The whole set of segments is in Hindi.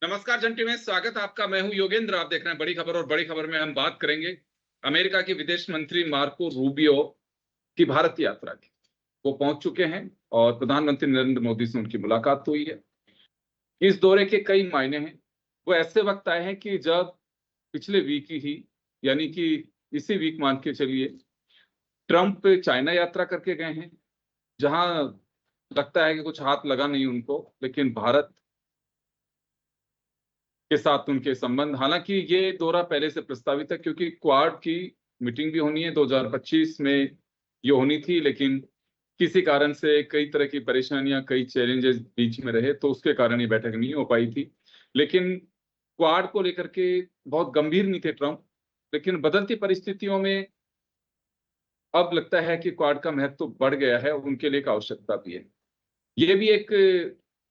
नमस्कार जंटी में स्वागत है आपका। मैं हूं योगेंद्र। आप देख रहे हैं बड़ी खबर और बड़ी खबर में हम बात करेंगे अमेरिका के विदेश मंत्री मार्को रूबियो की भारत यात्रा की। वो पहुंच चुके हैं और प्रधानमंत्री नरेंद्र मोदी से उनकी मुलाकात हुई है। इस दौरे के कई मायने हैं। वो ऐसे वक्त आए हैं कि जब पिछले वीक ही यानी कि इसी वीक मान के चलिए ट्रंप चाइना यात्रा करके गए हैं, जहां लगता है कि कुछ हाथ लगा नहीं उनको, लेकिन भारत के साथ उनके संबंध, हालांकि ये दौरा पहले से प्रस्तावित है क्योंकि क्वाड की मीटिंग भी होनी है 2025 में ये होनी थी, लेकिन किसी कारण से कई तरह की परेशानियां, कई चैलेंजेस बीच में रहे, तो उसके कारण ये बैठक नहीं हो पाई थी। लेकिन क्वाड को लेकर के बहुत गंभीर नहीं थे ट्रंप, लेकिन बदलती परिस्थितियों में अब लगता है कि क्वाड का महत्व तो बढ़ गया है, उनके लिए एक आवश्यकता भी है। ये भी एक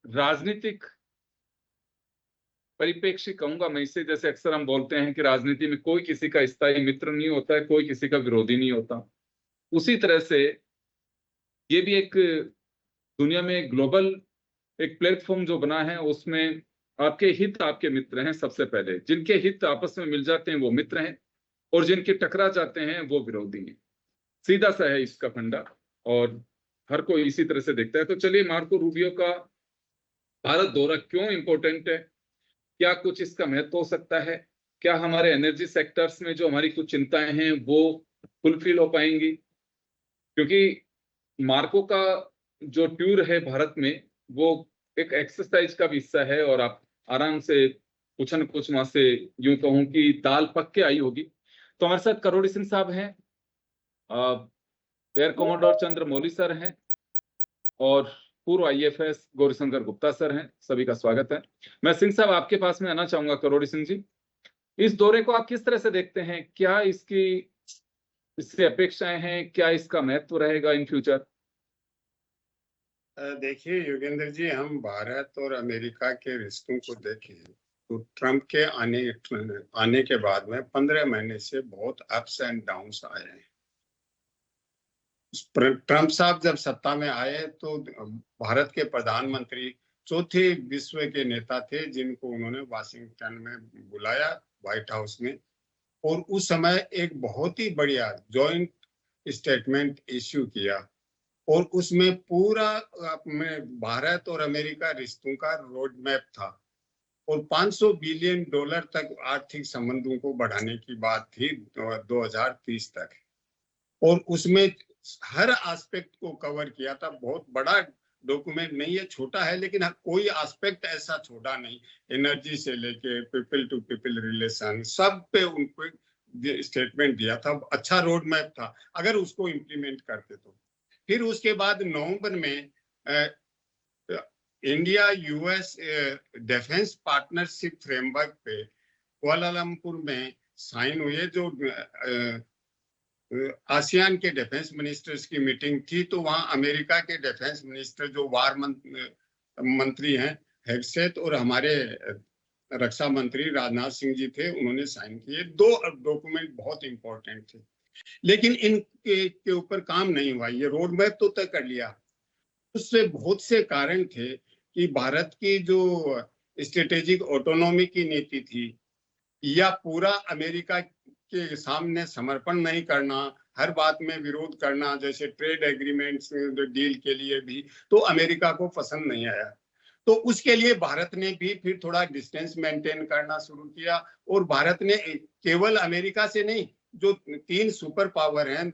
राजनीतिक परिप्रेक्ष्य कहूंगा मैं इसे, जैसे अक्सर हम बोलते हैं कि राजनीति में कोई किसी का स्थायी मित्र नहीं होता है, कोई किसी का विरोधी नहीं होता। उसी तरह से ये भी एक दुनिया में ग्लोबल एक प्लेटफॉर्म जो बना है, उसमें आपके हित आपके मित्र हैं। सबसे पहले जिनके हित आपस में मिल जाते हैं वो मित्र हैं, और जिनके टकरा जाते हैं वो विरोधी हैं। सीधा सा है इसका फंडा, और हर कोई इसी तरह से देखता है। तो चलिए, मार्को रूबियो का भारत दौरा क्यों इंपॉर्टेंट है, क्या कुछ इसका महत्व हो सकता है, क्या हमारे एनर्जी सेक्टर्स में जो हमारी कुछ चिंताएं हैं वो फुलफिल हो पाएंगी, क्योंकि मार्को का जो टूर है भारत में वो एक एक्सरसाइज का भी हिस्सा है, और आप आराम से कुछ न कुछ वहां से यूं कहूं कि दाल पक के आई होगी। तो हमारे साथ करोड़ी सिंह साहब हैं, एयर कमांडर चंद्र मौली सर हैं, और पूर्व आईएफएस गौरीशंकर गुप्ता सर हैं। सभी का स्वागत है। मैं सिंह साहब आपके पास में आना चाहूंगा। करोड़ी सिंह जी, इस दौरे को आप किस तरह से देखते हैं? क्या इससे अपेक्षाएं हैं? क्या इसका महत्व रहेगा इन फ्यूचर? देखिए योगेंद्र जी, हम भारत और अमेरिका के रिश्तों को देखें तो ट्रंप के आने के बाद में 15 महीने से बहुत अप्स एंड डाउन्स आए हैं। ट्रंप साहब जब सत्ता में आए तो भारत के प्रधानमंत्री चौथे विश्व के नेता थे, जिनको उन्होंने वाशिंगटन में बुलाया, व्हाइट हाउस में, और उस समय एक बहुत ही बढ़िया जॉइंट स्टेटमेंट इश्यू किया, और उसमें पूरा भारत और अमेरिका रिश्तों का रोड मैप था, और $500 बिलियन तक आर्थिक संबंधों को बढ़ाने की बात थी 2030 तक, और उसमें हर एस्पेक्ट को कवर किया था। बहुत बड़ा डॉक्यूमेंट नहीं है, छोटा है, लेकिन कोई एस्पेक्ट ऐसा छोटा नहीं। एनर्जी से लेके पीपल टू पीपल रिलेशन, सब पे उनको स्टेटमेंट दिया था। अच्छा रोड मैप था अगर उसको इम्प्लीमेंट करते तो। फिर उसके बाद नवंबर में India US defence partnership framework पे कुआलालंपुर में साइन हुए, जो आसियान के डिफेंस मिनिस्टर्स की मीटिंग थी। तो वहां अमेरिका के डिफेंस मिनिस्टर जो वार मंत्री हैं हेगसेथ, और हमारे रक्षा मंत्री राजनाथ सिंह जी थे, उन्होंने साइन किए। 2 डॉक्यूमेंट बहुत इंपॉर्टेंट थे, लेकिन इनके ऊपर काम नहीं हुआ। ये रोड मैप तो तय कर लिया, उससे बहुत से कारण थे कि भारत की जो स्ट्रेटेजिक ऑटोनॉमी की नीति थी, या पूरा अमेरिका के सामने समर्पण नहीं करना, हर बात में विरोध करना, जैसे ट्रेड एग्रीमेंट्स डील के लिए भी, तो अमेरिका को पसंद नहीं आया। तो उसके लिए भारत ने भी फिर थोड़ा डिस्टेंस मेंटेन करना शुरू किया, और भारत ने केवल अमेरिका से नहीं, जो 3 सुपर पावर हैं,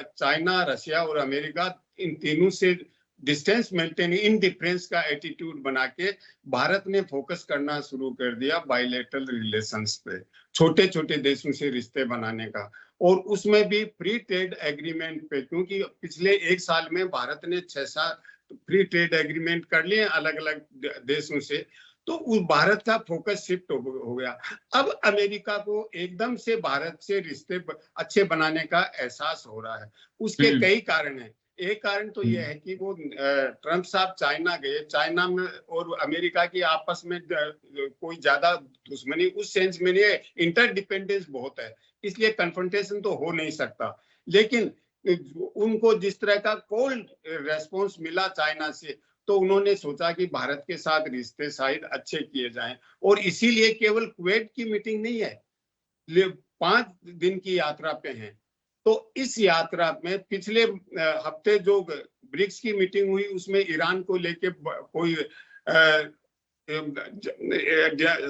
चाइना, रशिया और अमेरिका, इन तीनों से डिस्टेंस मेंटेन, इनडिफरेंस का एटीट्यूड बना के भारत ने फोकस करना शुरू कर दिया बायलैटरल रिलेशंस पे, छोटे छोटे देशों से रिश्ते बनाने का, और उसमें भी फ्री ट्रेड एग्रीमेंट पे, क्योंकि पिछले 1 साल में भारत ने 6-7 फ्री ट्रेड एग्रीमेंट कर लिए अलग अलग देशों से। तो उस भारत का फोकस शिफ्ट हो गया। अब अमेरिका को एकदम से भारत से रिश्ते अच्छे बनाने का एहसास हो रहा है। उसके कई कारण हैं। एक कारण तो यह है कि वो ट्रंप साहब चाइना गए, चाइना में और अमेरिका की आपस में कोई ज्यादा दुश्मनी उस सेंस में नहीं है, इंटरडिपेंडेंस बहुत है, इसलिए कन्फ्रंटेशन तो हो नहीं सकता। लेकिन उनको जिस तरह का कोल्ड रेस्पॉन्स मिला चाइना से, तो उन्होंने सोचा कि भारत के साथ रिश्ते शायद अच्छे किए जाएं, और इसीलिए केवल कुवैत की मीटिंग नहीं है, 5 दिन की यात्रा पे हैं। तो इस यात्रा में पिछले हफ्ते जो ब्रिक्स की मीटिंग हुई उसमें ईरान को लेके कोई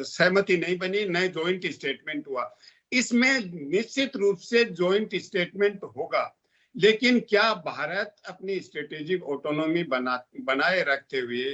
सहमति नहीं बनी, न जॉइंट स्टेटमेंट हुआ। इसमें निश्चित रूप से जॉइंट स्टेटमेंट होगा, लेकिन क्या भारत अपनी स्ट्रेटेजिक ऑटोनॉमी बनाए रखते हुए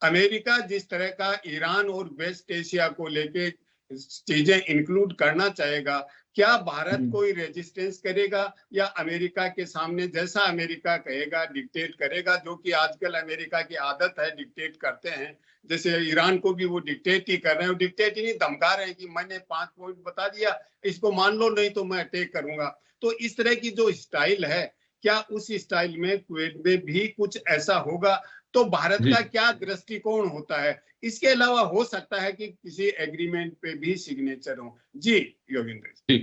अमेरिका जिस तरह का ईरान और वेस्ट एशिया को लेके चीजें इंक्लूड करना चाहेगा, क्या भारत कोई रेजिस्टेंस करेगा, या अमेरिका के सामने जैसा अमेरिका कहेगा डिक्टेट करेगा, जो कि आजकल अमेरिका की आदत है, डिक्टेट करते हैं। जैसे ईरान को भी वो डिक्टेट ही कर रहे हैं, डिक्टेट ही नहीं, धमका रहे हैं कि मैंने 5 पॉइंट बता दिया, इसको मान लो नहीं तो मैं अटैक करूंगा। तो इस तरह की जो स्टाइल है, क्या उस स्टाइल में कुवैत में भी कुछ ऐसा होगा? तो भारत का क्या दृष्टिकोण होता है? इसके अलावा हो सकता है कि किसी एग्रीमेंट पे भी सिग्नेचर हो। जी योगेंद्र जी,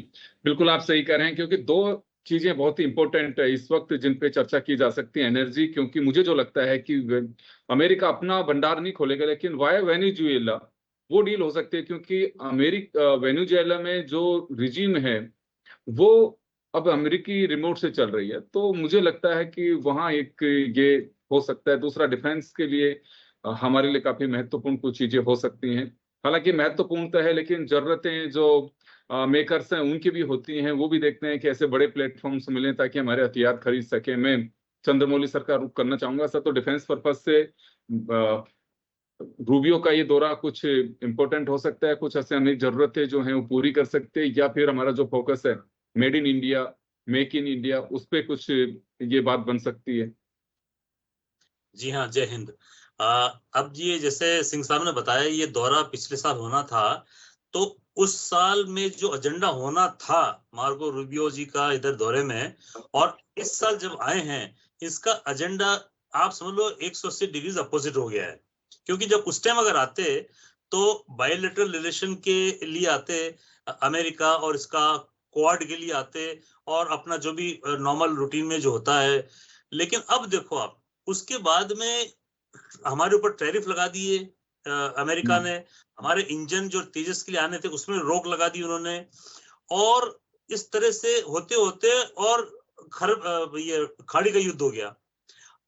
बिल्कुल आप सही कह रहे हैं, क्योंकि 2 चीजें बहुत ही इंपॉर्टेंट है इस वक्त जिन पे चर्चा की जा सकती है। एनर्जी, क्योंकि मुझे जो लगता है कि अमेरिका अपना भंडार नहीं खोलेगा, लेकिन वाया वेनेजुएला वो डील हो सकती है, क्योंकि वेनेजुएला में जो रिजीम है वो अब अमेरिकी रिमोट से चल रही है। तो मुझे लगता है कि वहाँ एक ये हो सकता है। दूसरा, डिफेंस के लिए हमारे लिए काफी महत्वपूर्ण कुछ चीजें हो सकती हैं। हालांकि महत्वपूर्ण तो है, लेकिन जरूरतें जो मेकर्स हैं उनकी भी होती हैं। वो भी देखते हैं कि ऐसे बड़े प्लेटफॉर्म्स मिलें ताकि हमारे हथियार खरीद सके। मैं चंद्रमौली सर का रुख करना चाहूंगा सर। तो डिफेंस पर्पज से रूबियो का ये दौरा कुछ इंपॉर्टेंट हो सकता है, कुछ ऐसे अनेक जरूरतें जो हैं वो पूरी कर सकते हैं, या फिर हमारा जो फोकस है made in India, make in India, उस पर कुछ ये बात बन सकती है। जी हाँ, जय हिंद। अब ये जैसे सिंह साहब ने बताया, ये दौरा पिछले साल होना था, तो उस साल में जो एजेंडा होना था मार्को रूबियो जी का इधर दौरे में, और इस साल जब आए हैं इसका एजेंडा आप समझ लो 180 डिग्री अपोजिट हो गया है। क्योंकि जब उस टाइम अगर आते तो बायलैटरल रिलेशन के लिए आते अमेरिका, और इसका क्वाड के लिए आते, और अपना जो भी नॉर्मल रूटीन में जो होता है। लेकिन अब देखो आप, उसके बाद में हमारे ऊपर टैरिफ लगा दिए अमेरिका ने, हमारे इंजन जो तेजस के लिए आने थे उसमें रोक लगा दी उन्होंने, और इस तरह से होते होते और ये खाड़ी का युद्ध हो गया।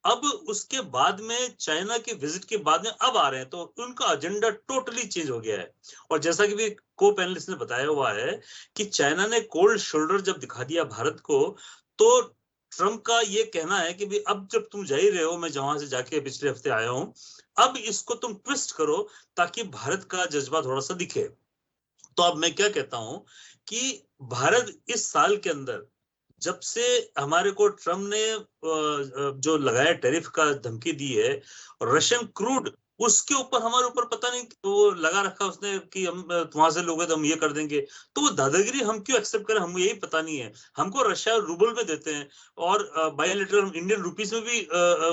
अब उसके बाद में चाइना के विजिट के बाद में अब आ रहे हैं, तो उनका एजेंडा टोटली चेंज हो गया है। और जैसा कि भी को पैनलिस्ट ने बताया हुआ है कि चाइना ने कोल्ड शोल्डर जब दिखा दिया भारत को, तो ट्रम्प का ये कहना है कि भी अब जब तुम जा ही रहे हो, मैं जहां से जाके पिछले हफ्ते आया हूं, अब इसको तुम ट्विस्ट करो ताकि भारत का जज्बा थोड़ा सा दिखे। तो अब मैं क्या कहता हूं कि भारत इस साल के अंदर, जब से हमारे को ट्रम्प ने जो लगाया टैरिफ का धमकी दी है, रशियन क्रूड उसके ऊपर हमारे ऊपर पता नहीं वो लगा रखा उसने कि हम वहां से लोगे तो हम ये कर देंगे। तो वो दादागिरी हम क्यों एक्सेप्ट करें, हम यही पता नहीं है। हमको रशिया रूबल में देते हैं, और बायलैटरल इंडियन रुपीस में भी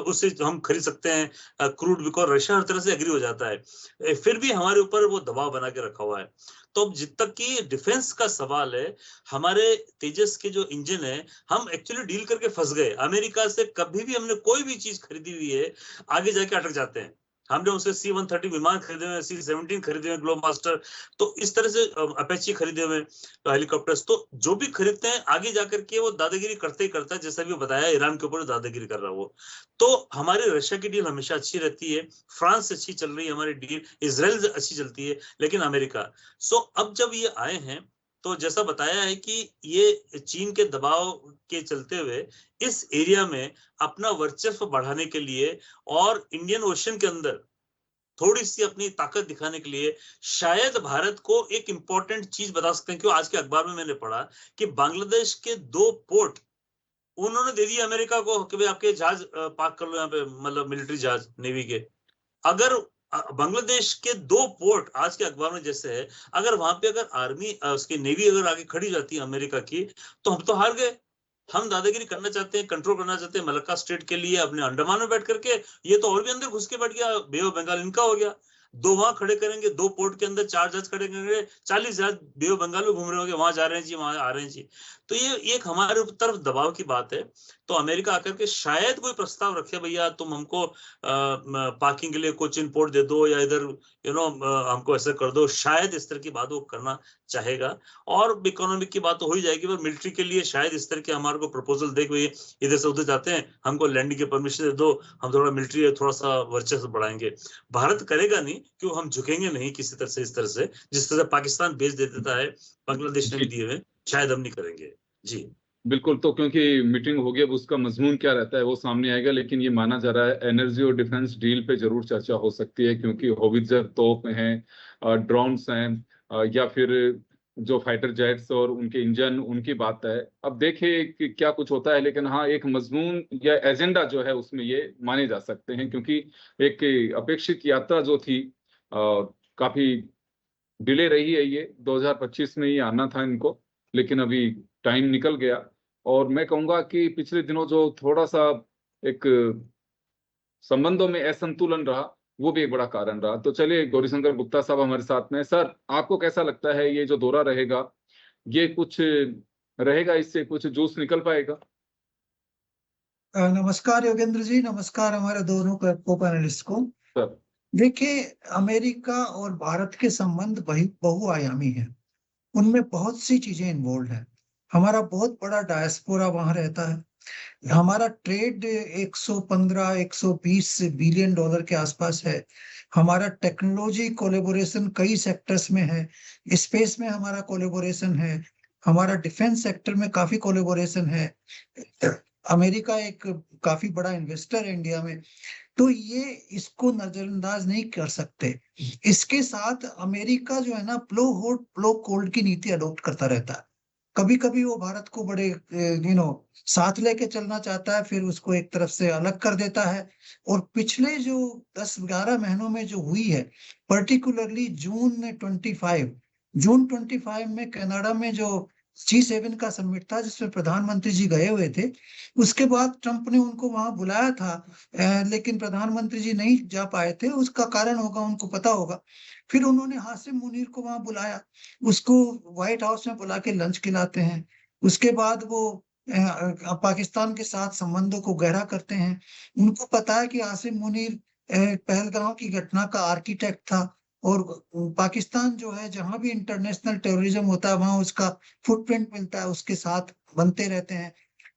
उससे हम खरीद सकते हैं क्रूड, बिकॉज रशिया हर तरह से एग्री हो जाता है। फिर भी हमारे ऊपर वो दबाव बना के रखा हुआ है। तो अब जित तक की डिफेंस का सवाल है, हमारे तेजस के जो इंजन है, हम एक्चुअली डील करके फंस गए। अमेरिका से कभी भी हमने कोई भी चीज खरीदी हुई है, आगे जाके अटक जाते हैं। हमने उनसे C-130 विमान खरीदे हुए, C-17 खरीदे हुए ग्लोब मास्टर, तो इस तरह से अपेची खरीदे हुए हेलीकॉप्टर्स, तो जो भी खरीदते हैं आगे जाकर के वो दादागिरी करते ही करता है। जैसा भी बताया, ईरान के ऊपर दादागिरी कर रहा है वो। तो हमारी रशिया की डील हमेशा अच्छी रहती है, फ्रांस से अच्छी चल रही है हमारी डील, इजराइल से अच्छी चलती है, लेकिन अमेरिका। सो अब जब ये आए हैं, तो जैसा बताया है कि ये चीन के दबाव के चलते हुए इस एरिया में अपना वर्चस्व बढ़ाने के लिए और इंडियन ओशन के अंदर थोड़ी सी अपनी ताकत दिखाने के लिए शायद भारत को एक इंपॉर्टेंट चीज बता सकते हैं। क्यों, आज के अखबार में मैंने पढ़ा कि बांग्लादेश के 2 पोर्ट उन्होंने दे दिया अमेरिका को कि भाई आपके जहाज पार्क कर लो यहाँ पे, मतलब मिलिट्री जहाज नेवी के। अगर बांग्लादेश के 2 पोर्ट आज के अखबार में जैसे है, अगर वहां पे अगर आर्मी उसकी नेवी अगर आगे खड़ी जाती है अमेरिका की, तो हम तो हार गए। हम दादागिरी करना चाहते हैं, कंट्रोल करना चाहते हैं मलक्का स्टेट के लिए अपने अंडमान में बैठ करके, ये तो और भी अंदर घुस के बैठ गया, बे ऑफ बंगाल इनका हो गया। दो वहां खड़े करेंगे, 2 पोर्ट के अंदर 4 जहाज खड़े करेंगे, 40 जहाज बे ऑफ बंगाल में घूम रहे होंगे, वहां जा रहे हैं जी, वहां आ रहे हैं जी। तो ये एक हमारे तरफ दबाव की बात है। तो अमेरिका आकर के शायद कोई प्रस्ताव रखे, भैया तुम हमको पार्किंग के लिए कोचिन पोर्ट दे दो, या इधर हमको ऐसा कर दो, शायद इस तरह की बात वो करना चाहेगा। और इकोनॉमिक की बात तो हो ही जाएगी, पर मिलिट्री के लिए शायद इस तरह के हमारे को प्रपोजल दे, कोई इधर से उधर जाते हैं, हमको लैंडिंग की परमिशन दे दो, हम थोड़ा मिलिट्री थोड़ा सा वर्चस्व बढ़ाएंगे। भारत करेगा नहीं, क्यों, हम झुकेंगे नहीं किसी तरह से, इस तरह से जिस तरह पाकिस्तान बेच दे देता है, बांग्लादेश ने भी दिए हुए, शायद हम नहीं करेंगे जी। बिल्कुल, तो क्योंकि मीटिंग होगी, अब उसका मजमून क्या रहता है वो सामने आएगा, लेकिन ये माना जा रहा है एनर्जी और डिफेंस डील पे जरूर चर्चा हो सकती है, क्योंकि होवित्जर तोप हैं, ड्रोन्स हैं, या फिर जो फाइटर जेट्स और उनके इंजन, उनकी बात है। अब देखिए कि क्या कुछ होता है, लेकिन हाँ, एक मजमून या एजेंडा जो है उसमें ये माने जा सकते हैं, क्योंकि एक अपेक्षित यात्रा जो थी काफी डिले रही है। ये 2025 में ही आना था इनको, लेकिन अभी टाइम निकल गया। और मैं कहूंगा कि पिछले दिनों जो थोड़ा सा एक संबंधों में असंतुलन रहा, वो भी एक बड़ा कारण रहा। तो चलिए, गौरीशंकर गुप्ता साहब हमारे साथ में। सर, आपको कैसा लगता है ये जो दौरा रहेगा, ये कुछ रहेगा, इससे कुछ जूस निकल पाएगा? नमस्कार योगेंद्र जी, नमस्कार हमारे दोनों को पैनलिस्ट को। सर, देखिए, अमेरिका और भारत के संबंध बहुआयामी हैं। उनमें बहुत सी चीजें इन्वॉल्व हैं। हमारा बहुत बड़ा डायस्पोरा वहां रहता है। हमारा ट्रेड 115-120 बिलियन डॉलर के आसपास है। हमारा टेक्नोलॉजी कोलेबोरेशन कई सेक्टर्स में है। स्पेस में हमारा कोलेबोरेशन है। हमारा डिफेंस सेक्टर में काफी कोलेबोरेशन है। अमेरिका एक काफी बड़ा इन्वेस्टर है इंडिया में। तो ये इसको नजरअंदाज नहीं कर सकते। इसके साथ अमेरिका जो है ना, प्लो हॉट प्लो कोल्ड की नीति अडॉप्ट करता रहता है। कभी कभी वो भारत को बड़े साथ लेके चलना चाहता है, फिर उसको एक तरफ से अलग कर देता है। और पिछले जो 10-11 महीनों में जो हुई है, पर्टिकुलरली जून 25 में कनाडा में जो G7 का समिट था, जिसमें प्रधानमंत्री जी गए हुए थे, उसके बाद ट्रंप ने उनको वहां बुलाया था, लेकिन प्रधानमंत्री जी नहीं जा पाए थे। उसका कारण होगा, उनको पता होगा। फिर उन्होंने हाशिम मुनीर को वहां बुलाया, उसको व्हाइट हाउस में बुला के लंच खिलाते हैं। उसके बाद वो पाकिस्तान के साथ संबंधों को गहरा करते हैं। उनको पता है कि हाशिम मुनीर पहलगाम की घटना का आर्किटेक्ट था, और पाकिस्तान जो है, जहां भी इंटरनेशनल टेररिज्म होता है वहां उसका फुटप्रिंट मिलता है, उसके साथ बनते रहते हैं।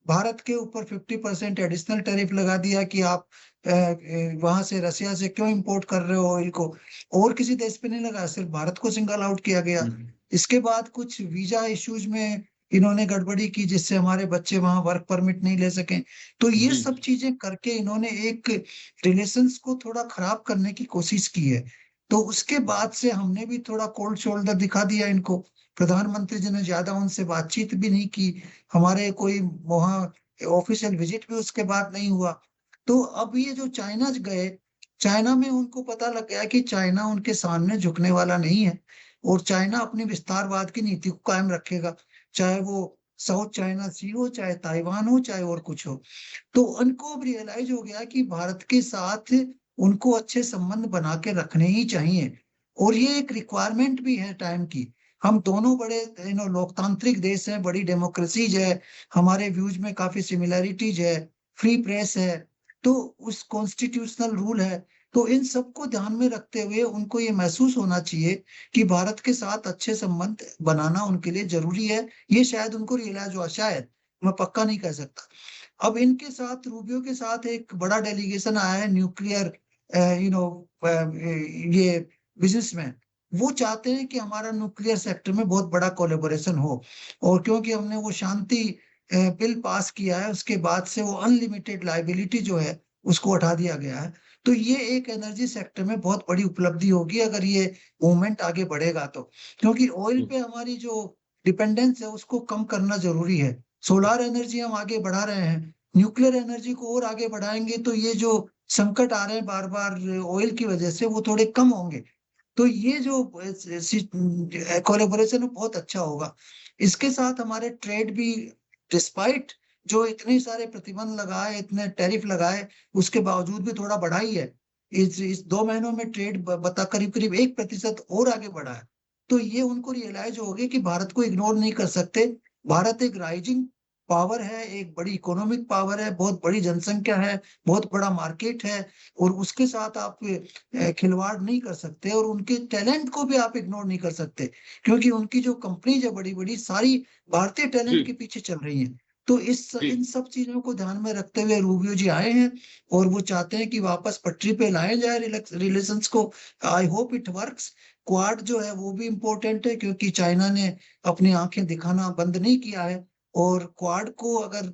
भारत के ऊपर 50% एडिशनल टैरिफ लगा दिया कि आप वहां से, रसिया से क्यों इंपोर्ट कर रहे हो ऑयल को। और किसी देश पे नहीं लगा, सिर्फ भारत को सिंगल आउट किया गया। इसके बाद कुछ वीजा इश्यूज में इन्होंने गड़बड़ी की, जिससे हमारे बच्चे वहां वर्क परमिट नहीं ले सके। तो ये सब चीजें करके इन्होंने एक रिलेशंस को थोड़ा खराब करने की कोशिश की है। तो उसके बाद से हमने भी थोड़ा कोल्ड शोल्डर दिखा दिया इनको। प्रधानमंत्री जी ने ज्यादा उनसे बातचीत भी नहीं की। हमारे कोई वहाँ ऑफिशियल विजिट भी उसके बाद नहीं हुआ। तो अब ये जो चाइना गए, चाइना में उनको पता लग गया कि चाइना उनके सामने झुकने वाला नहीं है, और चाइना अपनी विस्तारवाद की नीति को कायम रखेगा, चाहे वो साउथ चाइना सी हो, चाहे ताइवान हो, चाहे और कुछ हो। तो उनको अब रियलाइज हो गया कि भारत के साथ उनको अच्छे संबंध बना के रखने ही चाहिए, और ये एक रिक्वायरमेंट भी है टाइम की। हम दोनों बड़े लोकतांत्रिक देश हैं, बड़ी डेमोक्रेसीज है, हमारे व्यूज में काफी सिमिलैरिटीज है, फ्री प्रेस है, तो उस कॉन्स्टिट्यूशनल रूल है। तो इन सबको ध्यान में रखते हुए उनको ये महसूस होना चाहिए कि भारत के साथ अच्छे संबंध बनाना उनके लिए जरूरी है। ये शायद उनको रियलाइज हुआ, शायद, मैं पक्का नहीं कह सकता। अब इनके साथ, रूबियो के साथ एक बड़ा डेलीगेशन आया है, न्यूक्लियर ये बिजनेसमैन। वो चाहते हैं कि हमारा न्यूक्लियर सेक्टर में बहुत बड़ा कोलेबोरेशन हो, और क्योंकि हमने वो शांति बिल पास किया है, उसके बाद से वो अनलिमिटेड लाइबिलिटी जो है उसको हटा दिया गया है। तो ये एक एनर्जी सेक्टर में बहुत बड़ी उपलब्धि होगी अगर ये मूवमेंट आगे बढ़ेगा तो, क्योंकि ऑयल पे हमारी जो डिपेंडेंस है उसको कम करना जरूरी है। सोलार एनर्जी हम आगे बढ़ा रहे हैं, न्यूक्लियर एनर्जी को और आगे बढ़ाएंगे तो ये जो संकट आ रहे हैं बार बार ऑयल की वजह से, वो थोड़े कम होंगे। तो ये जो कोलैबोरेशन बहुत अच्छा होगा। इसके साथ हमारे ट्रेड भी, डिस्पाइट जो इतने सारे प्रतिबंध लगाए, इतने टैरिफ लगाए, उसके बावजूद भी थोड़ा बढ़ा ही है। इस 2 महीनों में ट्रेड बता करीब करीब 1% और आगे बढ़ा है। तो ये उनको रियलाइज हो गया कि भारत को इग्नोर नहीं कर सकते। भारत एक राइजिंग पावर है, एक बड़ी इकोनॉमिक पावर है, बहुत बड़ी जनसंख्या है, बहुत बड़ा मार्केट है, और उसके साथ आप खिलवाड़ नहीं कर सकते, और उनके टैलेंट को भी आप इग्नोर नहीं कर सकते, क्योंकि उनकी जो कंपनीज है बड़ी बड़ी सारी भारतीय टैलेंट के पीछे चल रही हैं। तो इन सब चीजों को ध्यान में रखते हुए रूबियो जी आए हैं, और वो चाहते हैं कि वापस पटरी पे लाए जाए रिलेशंस को। I hope it works. Quad जो है वो भी इम्पोर्टेंट है, क्योंकि चाइना ने अपनी आंखें दिखाना बंद नहीं किया है, और क्वाड को अगर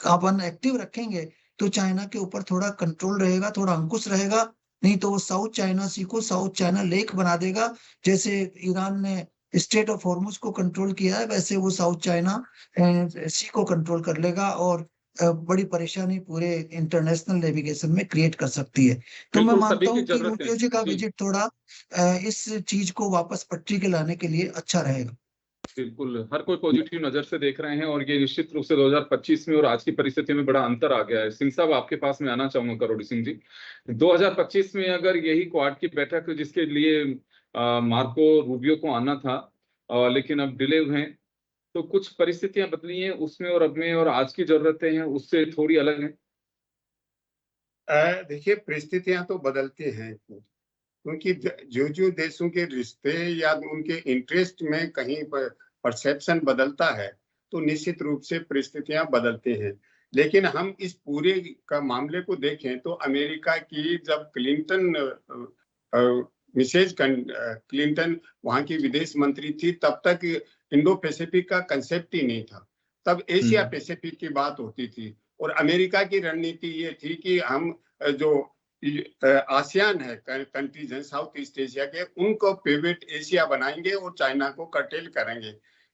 अपन एक्टिव रखेंगे तो चाइना के ऊपर थोड़ा कंट्रोल रहेगा, थोड़ा अंकुश रहेगा। नहीं तो वो साउथ चाइना सी को साउथ चाइना लेक बना देगा। जैसे ईरान ने स्टेट ऑफ हॉर्मुज को कंट्रोल किया है, वैसे वो साउथ चाइना सी को कंट्रोल कर लेगा, और बड़ी परेशानी पूरे इंटरनेशनल नेविगेशन में क्रिएट कर सकती है। तो मैं मानता हूँ कि रूबियो जी का विजिट थोड़ा इस चीज को वापस पटरी के लाने के लिए अच्छा रहेगा। बिल्कुल, हर कोई पॉजिटिव नजर से देख रहे हैं, और ये निश्चित रूप से 2025 में और आज की परिस्थिति में बड़ा अंतर आ गया है। सिंह साहब, आपके पास में आना चाहूंगा, करोड़ी सिंह जी। 2025 में अगर यही क्वाड की बैठक जिसके लिए मार्को रूबियो को आना था, लेकिन अब डिले हुए हैं, तो कुछ परिस्थितियां बदली हैं उसमें और अब में, और आज की जरूरतें हैं उससे थोड़ी अलग हैं। देखिए, परिस्थितियां तो बदलती हैं, क्योंकि जो जो देशों के रिश्ते या उनके इंटरेस्ट में कहीं पर परसेप्शन बदलता है, तो निश्चित रूप से परिस्थितियां बदलती हैं। लेकिन हम इस पूरे का मामले को देखें तो अमेरिका की जब मिसेज क्लिंटन वहां की विदेश मंत्री थी, तब तक इंडो पैसिफिक का कंसेप्ट ही नहीं था। तब एशिया पैसिफिक की बात होती थी, और अमेरिका की रणनीति ये थी कि हम जो आसियान है कंट्रीज हैं साउथ ईस्ट एशिया के, उनको पिवट एशिया बनाएंगे और चाइना को कर्टेल करेंगे,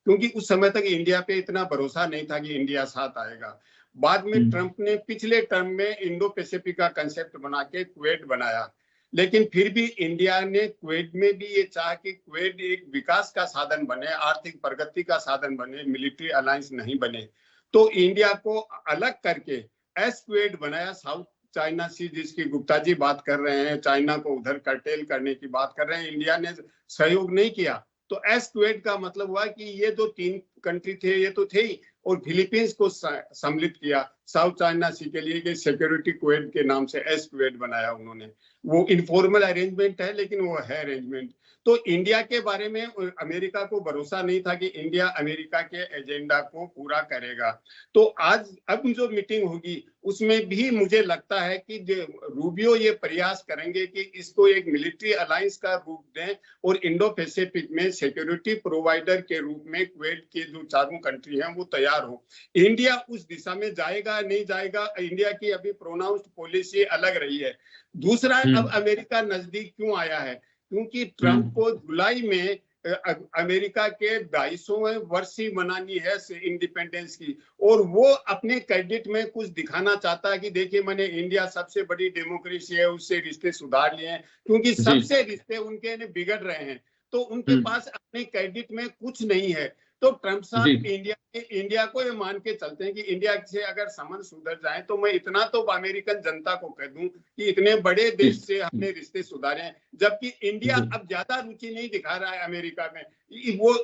क्योंकि उस समय तक इंडिया पे इतना भरोसा नहीं था कि इंडिया साथ आएगा। बाद में ट्रंप ने पिछले टर्म में इंडो पैसिफिक का कंसेप्ट बना के क्वेड बनाया, लेकिन फिर भी इंडिया ने क्वेड में भी ये चाहा कि क्वेड एक विकास का साधन बने, आर्थिक प्रगति का साधन बने, मिलिट्री अलायंस नहीं बने। तो इंडिया को अलग करके एस क्वेड बनाया, साउथ चाइना सी, जिसकी गुप्ता जी बात कर रहे हैं, चाइना को उधर कर्टेल करने की बात कर रहे हैं, इंडिया ने सहयोग नहीं किया। तो एस क्वेड का मतलब हुआ कि ये जो 3 कंट्री थे ये तो थे ही, और फिलीपींस को सम्मिलित किया साउथ चाइना सी के लिए, कि सिक्योरिटी क्वेड के नाम से एस क्वेड बनाया उन्होंने। वो इनफॉर्मल अरेंजमेंट है, लेकिन वो है अरेंजमेंट। तो इंडिया के बारे में अमेरिका को भरोसा नहीं था कि इंडिया अमेरिका के एजेंडा को पूरा करेगा। तो आज अब जो मीटिंग होगी उसमें भी मुझे लगता है कि रूबियो ये प्रयास करेंगे कि इसको एक मिलिट्री अलायंस का रूप दें, और इंडो पैसिफिक में सिक्योरिटी प्रोवाइडर के रूप में क्वेड के जो 4 कंट्री हैं वो तैयार हो। इंडिया उस दिशा में जाएगा नहीं जाएगा, इंडिया की अभी प्रोनाउंस्ड पॉलिसी अलग रही है। दूसरा, अब अमेरिका नजदीक क्यों आया है? क्योंकि ट्रंप को जुलाई में अमेरिका के 250वें वर्षी मनानी है इंडिपेंडेंस की, और वो अपने क्रेडिट में कुछ दिखाना चाहता है कि देखिए मैंने इंडिया सबसे बड़ी डेमोक्रेसी है उससे रिश्ते सुधार लिए हैं, क्योंकि सबसे रिश्ते उनके बिगड़ रहे हैं। तो उनके पास अपने क्रेडिट में कुछ नहीं है। तो ट्रंप साहब इंडिया को ये मान के चलते हैं कि इंडिया से अगर संबंध सुधर जाए तो मैं इतना तो अमेरिकन जनता को कह दूं कि इतने बड़े देश से हमने रिश्ते सुधारे हैं, जबकि इंडिया अब ज्यादा रुचि नहीं दिखा रहा है अमेरिका में। वो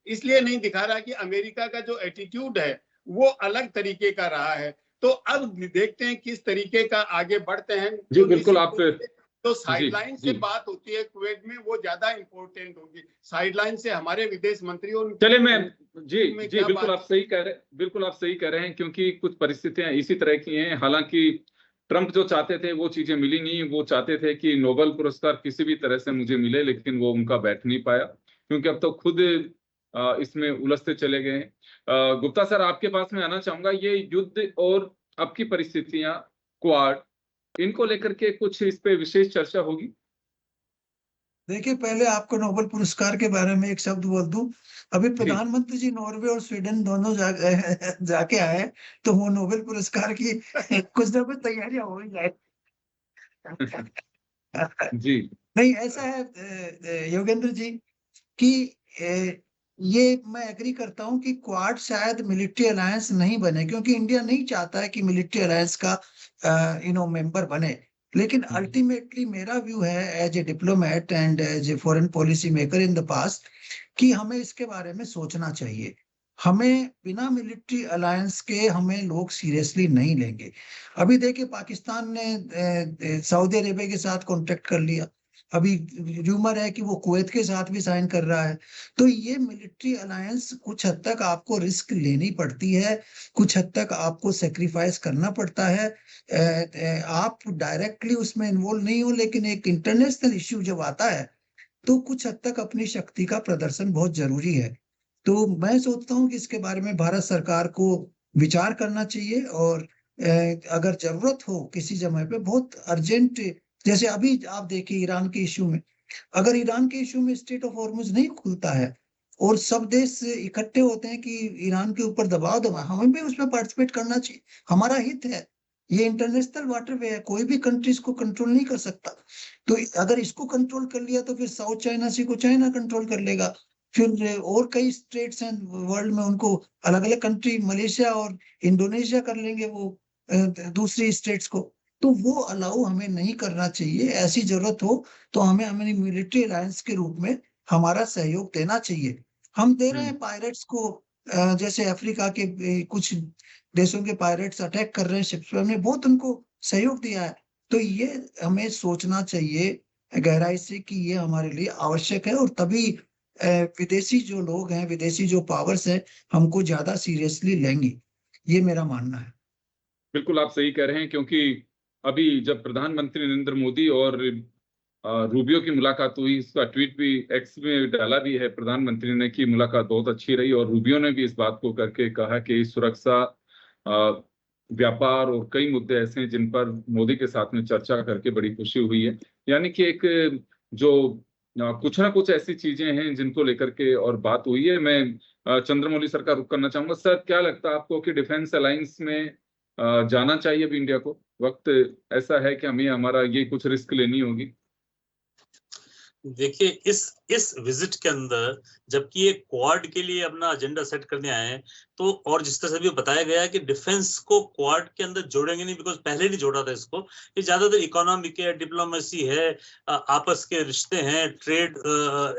इसलिए नहीं दिखा रहा कि अमेरिका का जो एटीट्यूड है वो अलग तरीके का रहा है। तो अब देखते हैं किस तरीके का आगे बढ़ते हैं। जी बिल्कुल, आप तो साइडलाइन से बात होती है क्वेट में, वो ज्यादा इंपॉर्टेंट होगी। साइडलाइन से हमारे विदेश मंत्री और चले मैं जी बिल्कुल आप सही कह रहे हैं, क्योंकि कुछ परिस्थितियां इसी तरह की हैं। हालांकि ट्रंप जो चाहते थे वो चीजें मिली नहीं। वो चाहते थे कि नोबेल पुरस्कार किसी भी तरह से मुझे मिले, लेकिन वो उनका बैठ नहीं पाया, क्योंकि अब तो खुद इसमें उलझते चले गए हैं। गुप्ता सर, आपके पास में आना चाहूंगा। ये युद्ध और अब की परिस्थितियां, क्वाड, इनको लेकर के कुछ इस पे विशेष चर्चा होगी। देखिए, पहले आपको नोबेल पुरस्कार के बारे में एक शब्द बोल दूं। अभी प्रधानमंत्री जी नॉर्वे और स्वीडन दोनों जाके आए, तो वो नोबेल पुरस्कार की कुछ ना कुछ तैयारियां हो ही जाए। जी नहीं, ऐसा है योगेंद्र जी कि ये मैं एग्री करता हूं कि क्वाड शायद मिलिट्री अलायंस नहीं बने, क्योंकि इंडिया नहीं चाहता है कि मिलिट्री अलायंस का मेंबर बने। लेकिन अल्टीमेटली मेरा व्यू है as a diplomat and as a foreign policy maker in the past कि हमें इसके बारे में सोचना चाहिए। हमें बिना मिलिट्री अलायंस के हमें लोग सीरियसली नहीं लेंगे। अभी देखिए पाकिस्तान ने सऊदी अरेबिया के साथ कॉन्ट्रैक्ट कर लिया, अभी रूमर है कि वो कुवैत के साथ भी साइन कर रहा है। तो ये मिलिट्री अलायंस कुछ हद तक आपको रिस्क लेनी पड़ती है, कुछ हद तक आपको सेक्रीफाइस करना पड़ता है। आप डायरेक्टली उसमें इन्वॉल्व नहीं हो, लेकिन एक इंटरनेशनल इश्यू जब आता है तो कुछ हद तक अपनी शक्ति का प्रदर्शन बहुत जरूरी है। तो मैं सोचता हूँ कि इसके बारे में भारत सरकार को विचार करना चाहिए, और अगर जरूरत हो किसी समय पे बहुत अर्जेंट, जैसे अभी आप देखिए ईरान के इश्यू में, अगर ईरान के इश्यू में स्ट्रेट ऑफ हॉर्मुज नहीं खुलता है और सब देश इकट्ठे होते हैं कि ईरान के ऊपर दबाव दबाए, हमें भी उसमें पार्टिसिपेट करना चाहिए, हमारा हित है। ये इंटरनेशनल वाटरवे है, कोई भी कंट्री इसको कंट्रोल नहीं कर सकता। तो अगर इसको कंट्रोल कर लिया तो फिर साउथ चाइना सी को चाइना कंट्रोल कर लेगा, फिर और कई स्टेट्स हैं वर्ल्ड में, उनको अलग अलग कंट्री मलेशिया और इंडोनेशिया कर लेंगे वो दूसरी स्टेट्स को। तो वो अलाउ हमें नहीं करना चाहिए। ऐसी जरूरत हो तो हमें हमारी मिलिट्री अलायंस के रूप में हमारा सहयोग देना चाहिए। हम दे रहे हैं पायरेट्स को, जैसे अफ्रीका के कुछ देशों के पायरेट्स अटैक कर रहे हैं शिप्स पे, हमने बहुत उनको सहयोग दिया है। तो ये हमें सोचना चाहिए गहराई से कि ये हमारे लिए आवश्यक है, और तभी विदेशी जो लोग हैं, विदेशी जो पावर्स हैं, हमको ज्यादा सीरियसली लेंगी। ये मेरा मानना है। बिल्कुल आप सही कह रहे हैं, क्योंकि अभी जब प्रधानमंत्री नरेंद्र मोदी और रूबियो की मुलाकात हुई, इसका ट्वीट भी एक्स में डाला भी है प्रधानमंत्री ने कि मुलाकात बहुत अच्छी रही, और रूबियो ने भी इस बात को करके कहा कि सुरक्षा, व्यापार और कई मुद्दे ऐसे हैं जिन पर मोदी के साथ में चर्चा करके बड़ी खुशी हुई है। यानी कि एक जो कुछ ना कुछ ऐसी चीजें हैं जिनको लेकर के और बात हुई है। मैं चंद्रमौली सर का रुख करना चाहूंगा। सर, क्या लगता है आपको कि डिफेंस अलायंस में जाना चाहिए अभी इंडिया को? वक्त ऐसा है कि हमें हमारा ये कुछ रिस्क लेनी होगी? देखिए इस विजिट के अंदर, जबकि ये क्वाड के लिए अपना एजेंडा सेट करने आए हैं, तो और जिस तरह से भी बताया गया है कि डिफेंस को क्वाड के अंदर जोड़ेंगे नहीं, बिकॉज पहले नहीं जोड़ा था इसको। ये ज्यादातर इकोनॉमिक है, डिप्लोमेसी है, आपस के रिश्ते हैं, ट्रेड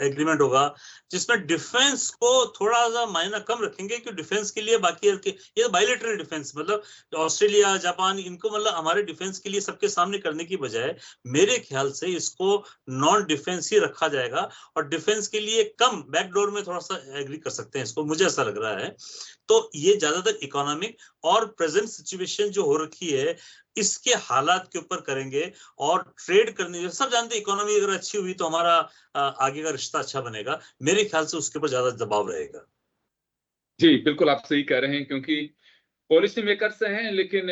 एग्रीमेंट होगा, जिसमें डिफेंस को थोड़ा सा मायना कम रखेंगे, क्योंकि डिफेंस के लिए बाकी ये बायलैटरल डिफेंस, मतलब ऑस्ट्रेलिया, जापान, इनको मतलब हमारे डिफेंस के लिए सबके सामने करने की बजाय मेरे ख्याल से इसको नॉन डिफेंस ही रखा जाएगा, और डिफेंस के लिए कम बैकडोर में थोड़ा सा एग्री कर सकते हैं इसको, मुझे ऐसा लग रहा है। तो ये ज्यादातर इकोनॉमिक और प्रेजेंट सिचुएशन जो हो रखी है इसके हालात के ऊपर करेंगे, और ट्रेड करने, सब जानते हैं इकोनॉमी अगर अच्छी हुई तो हमारा आगे का रिश्ता अच्छा बनेगा, मेरे ख्याल से उसके ऊपर ज्यादा दबाव रहेगा। जी बिल्कुल आप सही कह रहे हैं, क्योंकि पॉलिसी मेकर्स हैं, लेकिन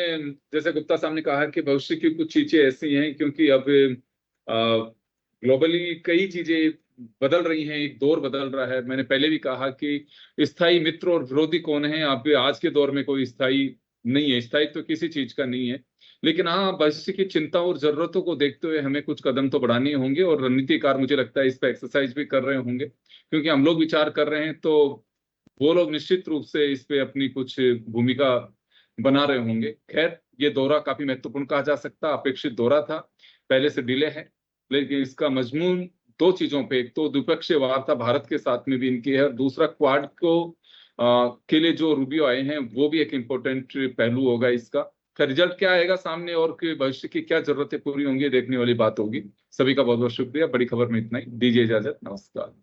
जैसे गुप्ता साहब ने कहा कि भविष्य की कुछ चीजें ऐसी हैं, क्योंकि अब ग्लोबली कई चीजें बदल रही हैं, एक दौर बदल रहा है। मैंने पहले भी कहा कि स्थायी मित्र और विरोधी कौन है, अब आज के दौर में कोई स्थायी नहीं है, स्थायित्व तो किसी चीज का नहीं है। लेकिन हाँ, भविष्य की चिंता और जरूरतों को देखते हुए हमें कुछ कदम तो बढ़ाने होंगे, और रणनीतिकार मुझे लगता है इस पर एक्सरसाइज भी कर रहे होंगे, क्योंकि हम लोग विचार कर रहे हैं तो वो लोग निश्चित रूप से इस पे अपनी कुछ भूमिका बना रहे होंगे। खैर, ये दौरा काफी महत्वपूर्ण कहा जा सकता है, अपेक्षित दौरा था, पहले से डिले है, लेकिन इसका मजमून दो चीजों पे, एक तो द्विपक्षीय वार्ता भारत के साथ में भी इनकी है, और दूसरा क्वाड को के लिए जो रूबियो आए हैं वो भी एक इम्पोर्टेंट पहलू होगा इसका। फिर रिजल्ट क्या आएगा सामने और भविष्य की क्या जरूरतें पूरी होंगी, देखने वाली बात होगी। सभी का बहुत बहुत शुक्रिया। बड़ी खबर में इतना ही, दीजिए इजाजत, नमस्कार।